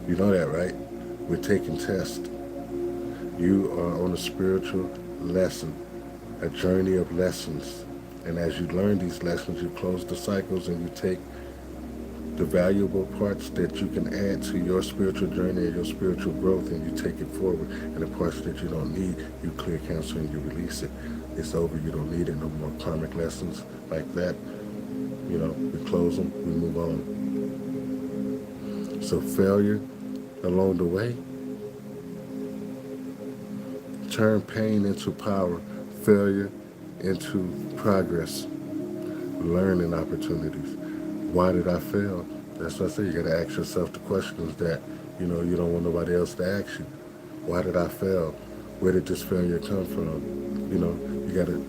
You know that, right? We're taking tests. You are on a spiritual lesson, a journey of lessons. And as you learn these lessons, you close the cycles and you take the valuable parts that you can add to your spiritual journey and your spiritual growth, and you take it forward. And the parts that you don't need, you clear, cancel, and you release it. It's over. You don't need it. No more karmic lessons like that. You know, we close them, we move on. So failure along the way, turn pain into power, failure into progress, learning opportunities. Why did I fail? That's what I say. You got to ask yourself the questions that, you don't want nobody else to ask you. Why did I fail? Where did this failure come from? You got to,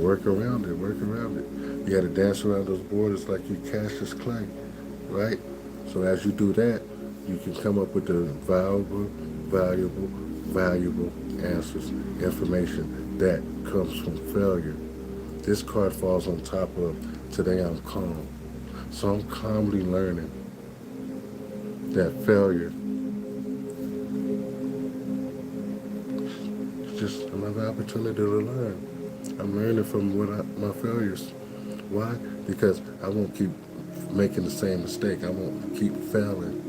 work around it, work around it. You got to dance around those borders like you Cassius Clay, right? So as you do that, you can come up with the valuable answers, information that comes from failure. This card falls on top of today I'm calm. So I'm calmly learning that failure is just another opportunity to learn. I'm learning from my failures. Why? Because I won't keep making the same mistake. I won't keep failing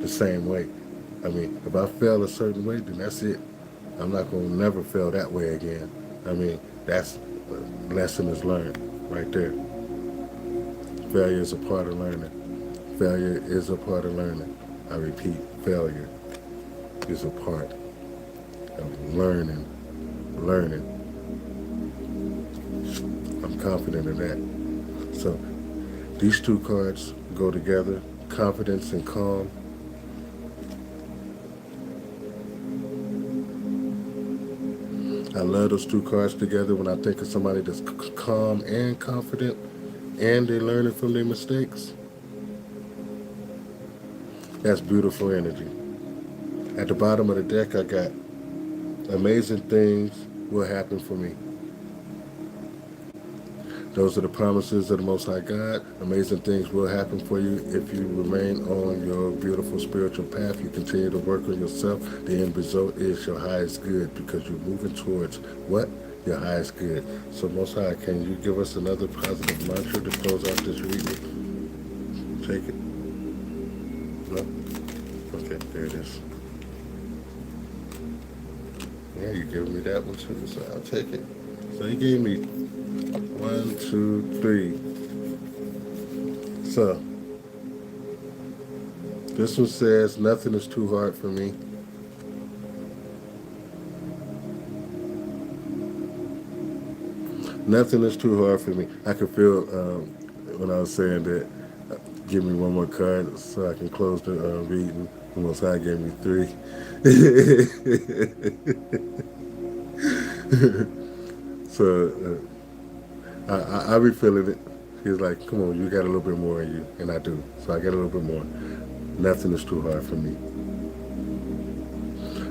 the same way. I mean, if I fail a certain way, then that's it. I'm not going to never fail that way again. I mean, that's lesson is learned right there. Failure is a part of learning. Failure is a part of learning. I repeat, failure is a part of learning. I'm confident in that. So these two cards go together, confidence and calm. I love those two cards together when I think of somebody that's calm and confident and they're learning from their mistakes. That's beautiful energy. At the bottom of the deck, I got amazing things will happen for me. Those are the promises of the Most High God. Amazing things will happen for you if you remain on your beautiful spiritual path. You continue to work on yourself. The end result is your highest good because you're moving towards what? Your highest good. So Most High, can you give us another positive mantra to close out this reading? Take it. No? Okay, there it is. Yeah, you gave me that one too, so I'll take it. So he gave me 1, 2, 3. So this one says, nothing is too hard for me. Nothing is too hard for me. I could feel when I was saying that, give me one more card so I can close the reading. The Most High gave me three. So I be feeling it. He's like, come on, you got a little bit more in you. And I do. So I get a little bit more. Nothing is too hard for me.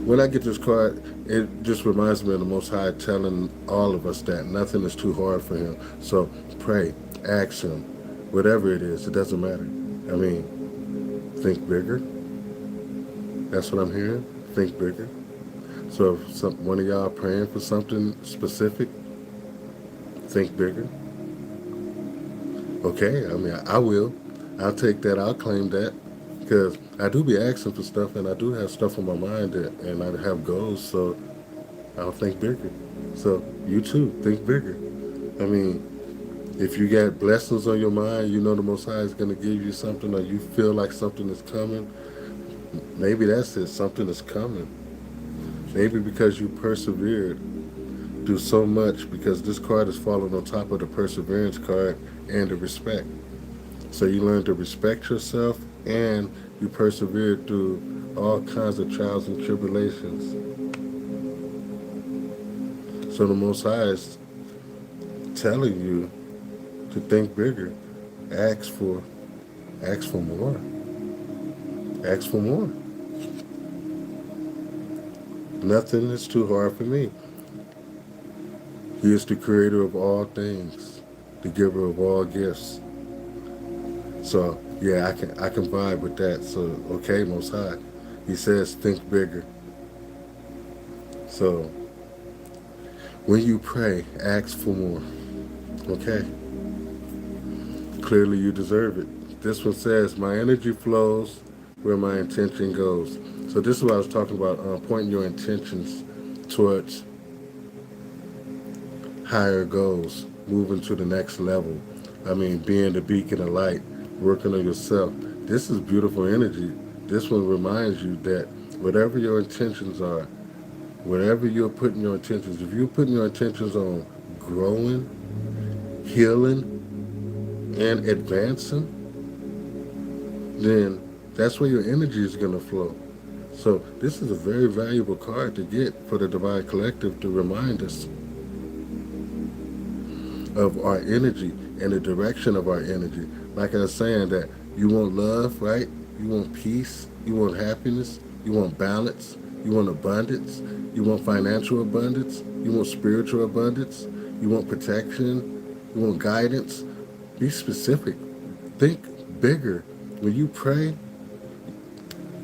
When I get this card, it just reminds me of the Most High telling all of us that nothing is too hard for Him. So pray, ask Him, whatever it is, it doesn't matter. I mean, think bigger. That's what I'm hearing. Think bigger. So if one of y'all praying for something specific, think bigger. Okay, I mean, I will. I'll take that. I'll claim that. Because I do be asking for stuff, and I do have stuff on my mind, and I have goals, so I'll think bigger. So you too, think bigger. I mean, if you got blessings on your mind, you know the Most High is going to give you something, or you feel like something is coming, maybe that's it, something is coming. Maybe because you persevered through so much, because this card is falling on top of the perseverance card and the respect. So you learn to respect yourself, and you persevered through all kinds of trials and tribulations. So the Most High is telling you to think bigger. Ask for, ask for more. Ask for more. Nothing is too hard for me. He is the creator of all things, the giver of all gifts. So yeah, I can vibe with that. So okay, Most High. He says think bigger. So when you pray, ask for more. Okay? Clearly you deserve it. This one says, my energy flows where my intention goes. So this is what I was talking about, pointing your intentions towards higher goals, moving to the next level. I mean, being the beacon of light, working on yourself. This is beautiful energy. This one reminds you that whatever your intentions are, whatever you're putting your intentions, if you're putting your intentions on growing, healing, and advancing, then that's where your energy is going to flow. So this is a very valuable card to get for the Divine Collective to remind us of our energy and the direction of our energy. Like I was saying, that you want love, right? You want peace, you want happiness, you want balance, you want abundance, you want financial abundance, you want spiritual abundance, you want protection, you want guidance. Be specific. Think bigger. When you pray,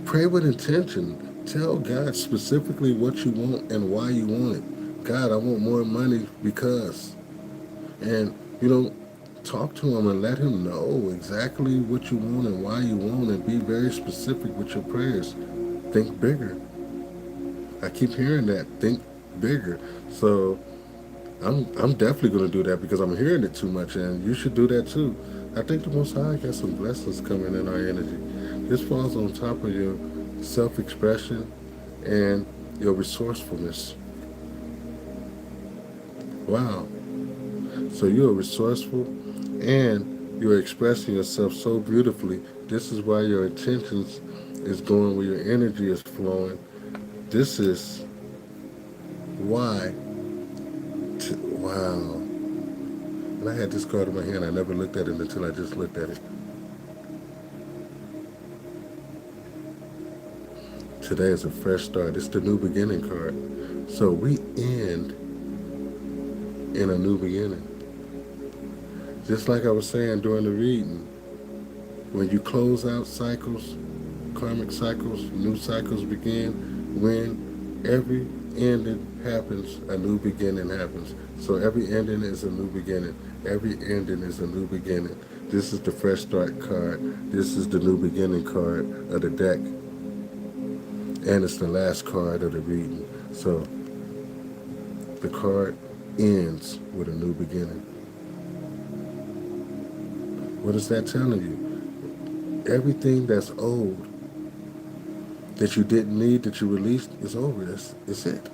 pray with intention. Tell God specifically what you want and why you want it. God, I want more money because. And, talk to him and let him know exactly what you want and why you want, and be very specific with your prayers. Think bigger. I keep hearing that. Think bigger. So I'm definitely going to do that because I'm hearing it too much, and you should do that too. I think the Most High got some blessings coming in our energy. This falls on top of your self-expression and your resourcefulness. Wow. So you're resourceful and you're expressing yourself so beautifully. This is why your intentions is going where your energy is flowing. This is why. Wow. When I had this card in my hand, I never looked at it until I just looked at it. Today is a fresh start. It's the new beginning card. So we end in a new beginning. Just like I was saying during the reading, when you close out cycles, karmic cycles, new cycles begin. When every ending happens, a new beginning happens. So every ending is a new beginning. Every ending is a new beginning. This is the fresh start card. This is the new beginning card of the deck. And it's the last card of the reading. So the card ends with a new beginning. What is that telling you? Everything that's old, that you didn't need, that you released, is over. It's it.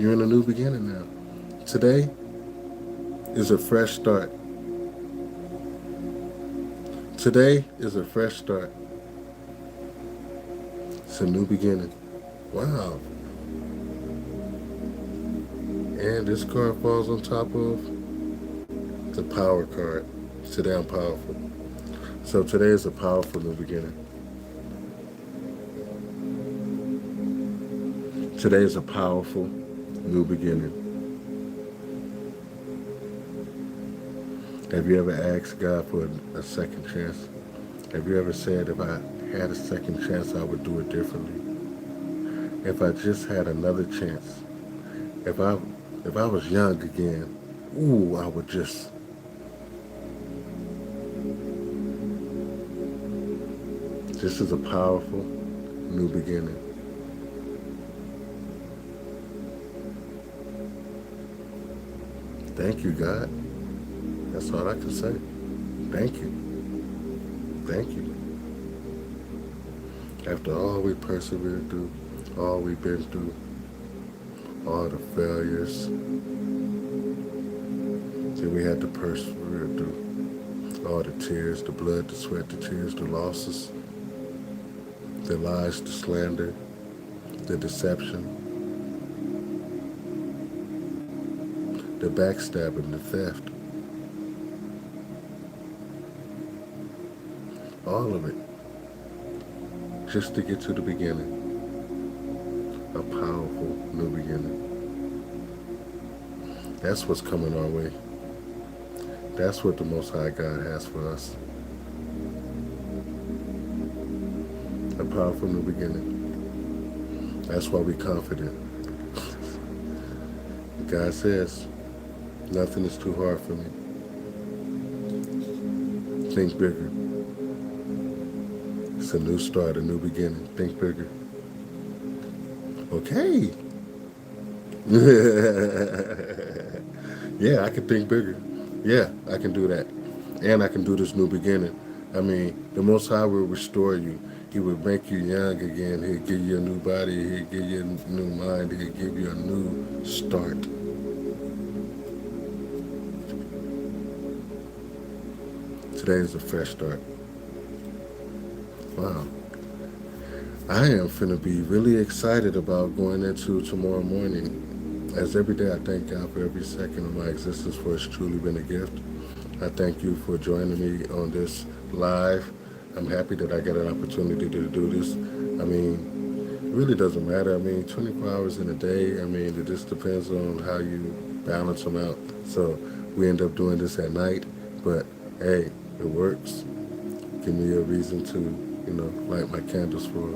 You're in a new beginning now. Today is a fresh start. Today is a fresh start. It's a new beginning. Wow. And this card falls on top of the power card. Today I'm powerful. So today is a powerful new beginning. Today is a powerful new beginning. Have you ever asked God for a second chance? Have you ever said, if I had a second chance, I would do it differently? If I just had another chance, if I if I was young again, ooh, I would just. This is a powerful new beginning. Thank you, God. That's all I can say. Thank you. Thank you. After all we persevered through, all we've been through, all the failures that we had to persevere through, all the tears, the blood, the sweat, the tears, the losses, the lies, the slander, the deception, the backstabbing, the theft, all of it, just to get to the beginning, a powerful new beginning. That's what's coming our way. That's what the Most High God has for us. A powerful new beginning. That's why we're confident. God says, nothing is too hard for me. Think bigger. It's a new start, a new beginning. Think bigger. Okay. Yeah, I can think bigger. Yeah, I can do that. And I can do this new beginning. I mean, the Most High will restore you. He will make you young again. He'll give you a new body. He'll give you a new mind. He'll give you a new start. Today is a fresh start. Wow. I am finna be really excited about going into tomorrow morning. As every day I thank God for every second of my existence, for it's truly been a gift. I thank you for joining me on this live. I'm happy that I got an opportunity to do this. I mean, it really doesn't matter. I mean, 24 hours in a day, I mean, it just depends on how you balance them out. So we end up doing this at night, but hey, it works. Give me a reason to, light my candles for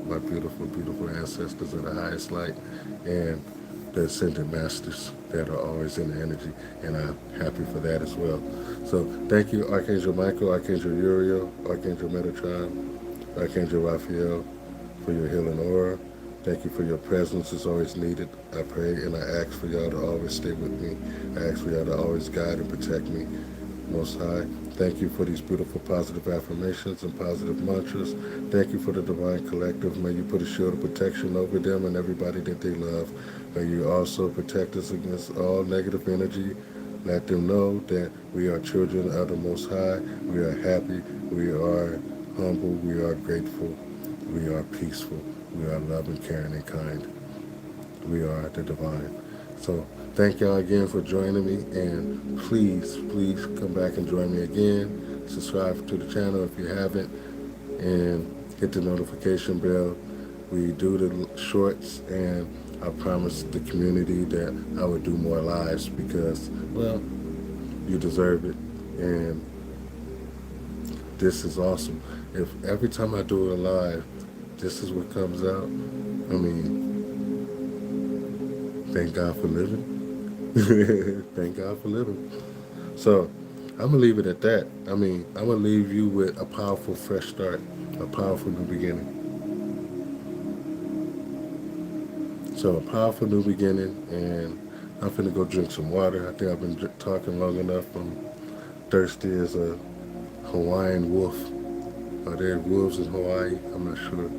my beautiful, beautiful ancestors of the highest light and the ascended masters that are always in the energy, and I'm happy for that as well. So thank you, Archangel Michael, Archangel Uriel, Archangel Metatron, Archangel Raphael, for your healing aura. Thank you for your presence. It's always needed. I pray and I ask for y'all to always stay with me. I ask for y'all to always guide and protect me. Most High, thank you for these beautiful positive affirmations and positive mantras. Thank you for the Divine Collective. May you put a shield of protection over them and everybody that they love. May you also protect us against all negative energy. Let them know that we are children of the Most High. We are happy. We are humble. We are grateful. We are peaceful. We are loving, caring, and kind. We are the divine. So thank y'all again for joining me, and please, please come back and join me again. Subscribe to the channel if you haven't, and hit the notification bell. We do the shorts, and I promised the community that I would do more lives because, well, you deserve it, and this is awesome. If every time I do a live, this is what comes out, I mean, thank God for living. Thank God for living. So I'm gonna leave it at that. I mean, I'm gonna leave you with a powerful fresh start, a powerful new beginning. So a powerful new beginning, and I'm finna go drink some water. I think I've been talking long enough. I'm thirsty as a Hawaiian wolf. Are there wolves in Hawaii? I'm not sure.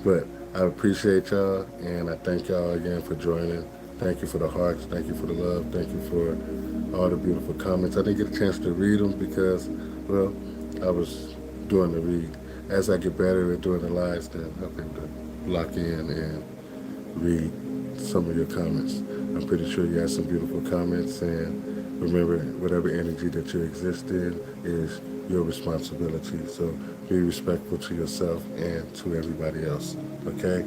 But I appreciate y'all, and I thank y'all again for joining. Thank you for the hearts. Thank you for the love. Thank you for all the beautiful comments. I didn't get a chance to read them because, well, I was doing the read. As I get better at doing the lives, then I'll be able to lock in and read some of your comments. I'm pretty sure you have some beautiful comments, and remember, whatever energy that you exist in is your responsibility. So be respectful to yourself and to everybody else, okay?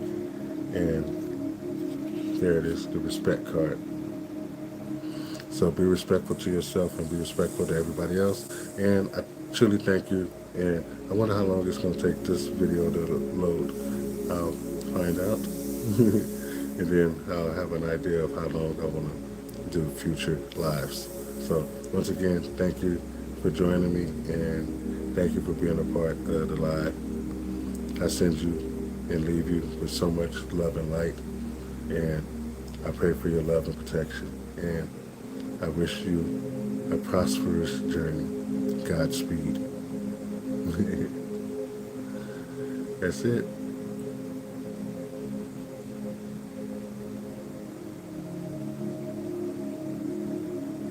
And there it is, the respect card. So be respectful to yourself and be respectful to everybody else. And I truly thank you. And I wonder how long it's going to take this video to load. I'll find out. And then I'll have an idea of how long I want to do future lives. So once again, thank you for joining me, and thank you for being a part of the live. I send you and leave you with so much love and light, and I pray for your love and protection, and I wish you a prosperous journey. Godspeed. That's it.